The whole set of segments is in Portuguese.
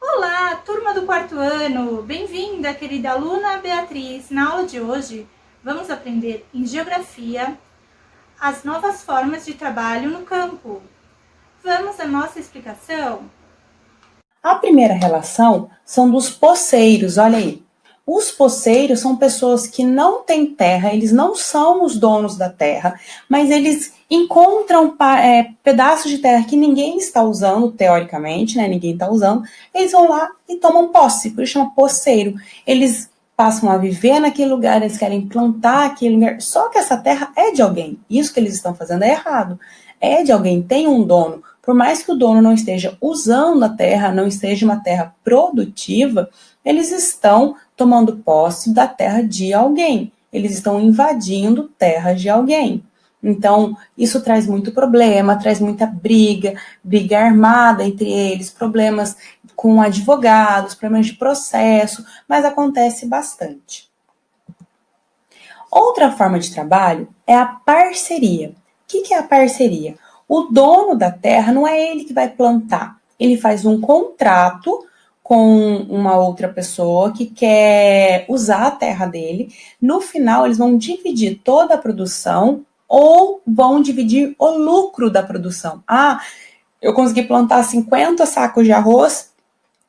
Olá, turma do quarto ano! Bem-vinda, querida aluna Beatriz! Na aula de hoje, vamos aprender em Geografia as novas formas de trabalho no campo. Vamos à nossa explicação? A primeira relação são dos poceiros, olha aí. Os poceiros são pessoas que não têm terra, eles não são os donos da terra, mas eles encontram pedaços de terra que ninguém está usando, teoricamente, né? Ninguém está usando, eles vão lá e tomam posse, por isso chama poceiro. Eles passam a viver naquele lugar, eles querem plantar aquele lugar, só que essa terra é de alguém. Isso que eles estão fazendo é errado. É de alguém, tem um dono. Por mais que o dono não esteja usando a terra, não esteja uma terra produtiva, eles estão tomando posse da terra de alguém. Eles estão invadindo terras de alguém. Então, isso traz muito problema, traz muita briga armada entre eles, problemas com advogados, problemas de processo, mas acontece bastante. Outra forma de trabalho é a parceria. O que é a parceria? O dono da terra não é ele que vai plantar, ele faz um contrato com uma outra pessoa que quer usar a terra dele. No final, eles vão dividir toda a produção ou vão dividir o lucro da produção. Ah, eu consegui plantar 50 sacos de arroz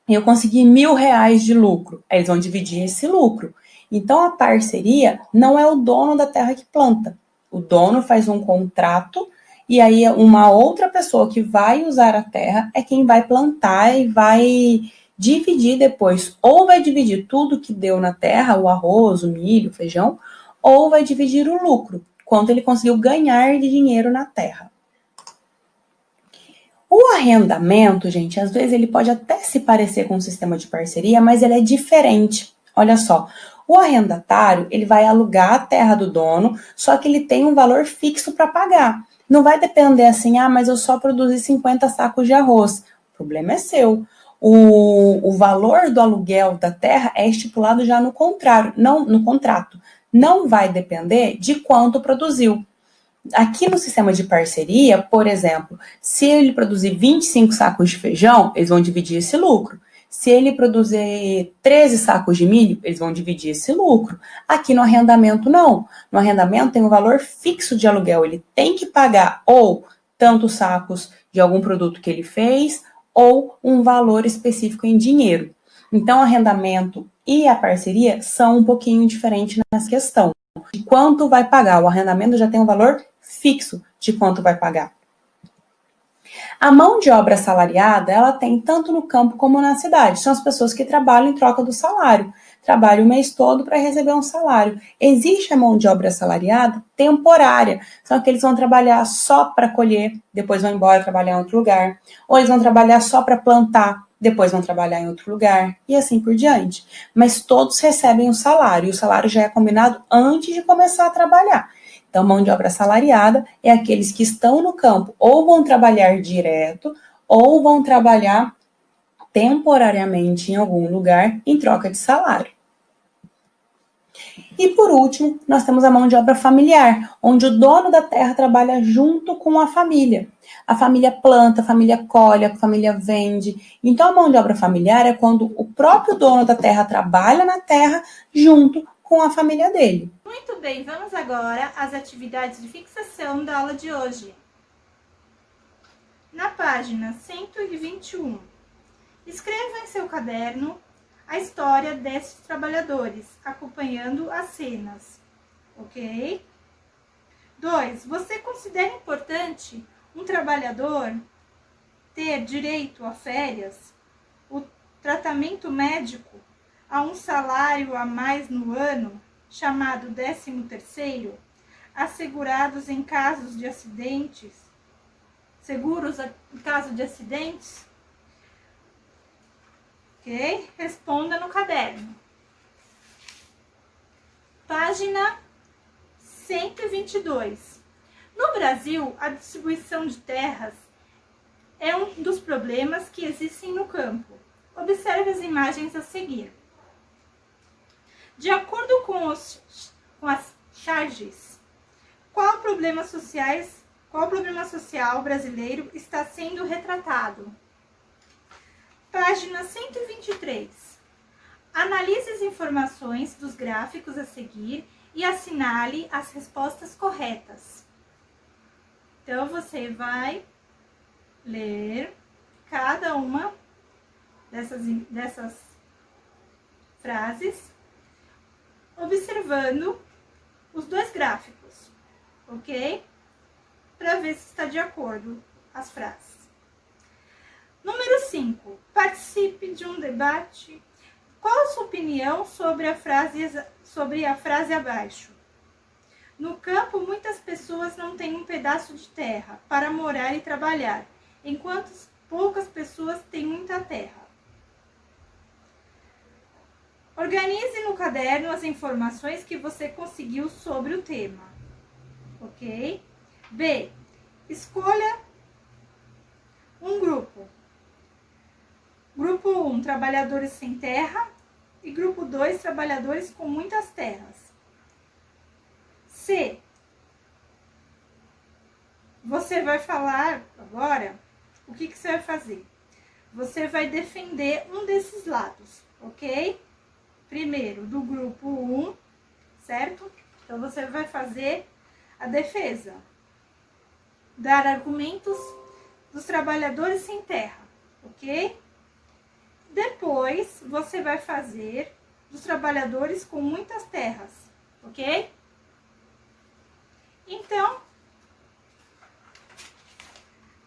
e eu consegui R$ 1.000 de lucro. Aí eles vão dividir esse lucro. Então, a parceria não é o dono da terra que planta. O dono faz um contrato e aí uma outra pessoa que vai usar a terra é quem vai plantar e vai dividir depois. Ou vai dividir tudo que deu na terra, o arroz, o milho, o feijão, ou vai dividir o lucro, quanto ele conseguiu ganhar de dinheiro na terra. O arrendamento, gente, às vezes ele pode até se parecer com um sistema de parceria, mas ele é diferente. Olha só, o arrendatário, ele vai alugar a terra do dono, só que ele tem um valor fixo para pagar. Não vai depender assim, mas eu só produzi 50 sacos de arroz. O problema é seu. O valor do aluguel da terra é estipulado já no contrato. Não vai depender de quanto produziu. Aqui no sistema de parceria, por exemplo, se ele produzir 25 sacos de feijão, eles vão dividir esse lucro. Se ele produzir 13 sacos de milho, eles vão dividir esse lucro. Aqui no arrendamento, não. No arrendamento tem um valor fixo de aluguel. Ele tem que pagar ou tantos sacos de algum produto que ele fez, ou um valor específico em dinheiro. Então, o arrendamento e a parceria são um pouquinho diferentes nessa questão. De quanto vai pagar. O arrendamento já tem um valor fixo de quanto vai pagar. A mão de obra assalariada, ela tem tanto no campo como na cidade. São as pessoas que trabalham em troca do salário. Trabalham o mês todo para receber um salário. Existe a mão de obra assalariada temporária. São aqueles que vão trabalhar só para colher, depois vão embora trabalhar em outro lugar. Ou eles vão trabalhar só para plantar, depois vão trabalhar em outro lugar. E assim por diante. Mas todos recebem um salário. E o salário já é combinado antes de começar a trabalhar. Então, mão de obra assalariada é aqueles que estão no campo ou vão trabalhar direto ou vão trabalhar temporariamente em algum lugar em troca de salário. E por último, nós temos a mão de obra familiar, onde o dono da terra trabalha junto com a família. A família planta, a família colhe, a família vende. Então, a mão de obra familiar é quando o próprio dono da terra trabalha na terra junto com a família dele. Muito bem, vamos agora às atividades de fixação da aula de hoje. Na página 121, escreva em seu caderno a história desses trabalhadores, acompanhando as cenas, ok? 2. Você considera importante um trabalhador ter direito a férias, o tratamento médico, a um salário a mais no ano, chamado 13º, assegurados em casos de acidentes, seguros em caso de acidentes? Ok? Responda no caderno. Página 122. No Brasil, a distribuição de terras é um dos problemas que existem no campo. Observe as imagens a seguir. De acordo com as charges, Qual problema social brasileiro está sendo retratado? Página 123. Analise as informações dos gráficos a seguir e assinale as respostas corretas. Então, você vai ler cada uma dessas frases, observando os dois gráficos, ok? Para ver se está de acordo as frases. Número 5. Participe de um debate. Qual a sua opinião sobre a frase abaixo? No campo, muitas pessoas não têm um pedaço de terra para morar e trabalhar, enquanto poucas pessoas têm muita terra. Organize no caderno as informações que você conseguiu sobre o tema. Ok? B. Escolha um grupo. Grupo 1, trabalhadores sem terra. E grupo 2, trabalhadores com muitas terras. C. Você vai falar agora o que você vai fazer. Você vai defender um desses lados, ok? Primeiro, do grupo 1, certo? Então, você vai fazer a defesa. Dar argumentos dos trabalhadores sem terra, ok? Depois, você vai fazer dos trabalhadores com muitas terras, ok? Então,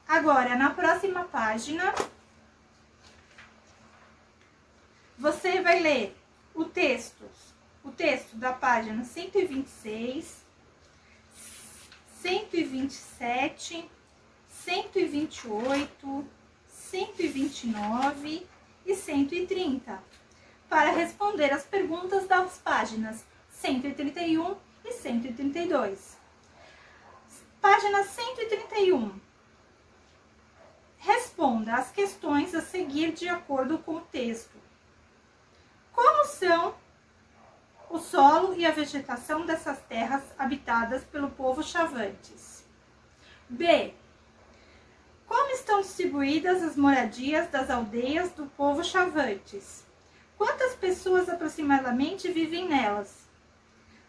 agora, na próxima página, você vai ler o texto da página 126, 127, 128, 129 e 130, para responder as perguntas das páginas 131 e 132. Página 131. Responda as questões a seguir de acordo com o texto. Como são o solo e a vegetação dessas terras habitadas pelo povo Chavantes? B. Como estão distribuídas as moradias das aldeias do povo Chavantes? Quantas pessoas aproximadamente vivem nelas?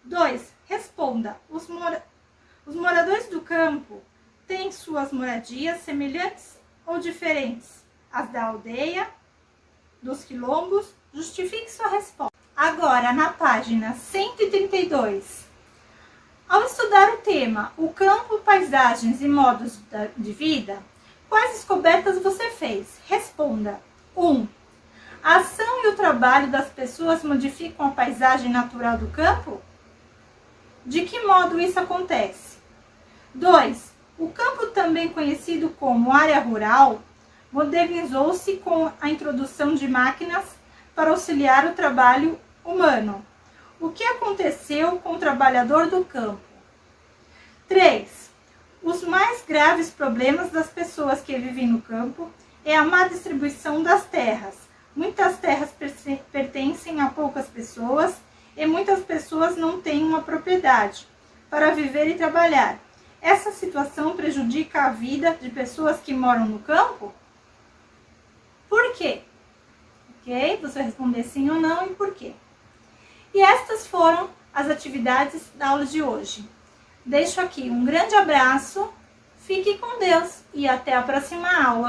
2. Responda. Os moradores do campo têm suas moradias semelhantes ou diferentes às da aldeia, dos quilombos? Justifique sua resposta. Agora, na página 132. Ao estudar o tema, o campo, paisagens e modos de vida, quais descobertas você fez? Responda. 1. A ação e o trabalho das pessoas modificam a paisagem natural do campo? De que modo isso acontece? 2. O campo, também conhecido como área rural, modernizou-se com a introdução de máquinas para auxiliar o trabalho humano. O que aconteceu com o trabalhador do campo? 3. Os mais graves problemas das pessoas que vivem no campo é a má distribuição das terras. Muitas terras pertencem a poucas pessoas e muitas pessoas não têm uma propriedade para viver e trabalhar. Essa situação prejudica a vida de pessoas que moram no campo? Por quê? Ok? Você responder sim ou não e por quê. E estas foram as atividades da aula de hoje. Deixo aqui um grande abraço, fique com Deus e até a próxima aula.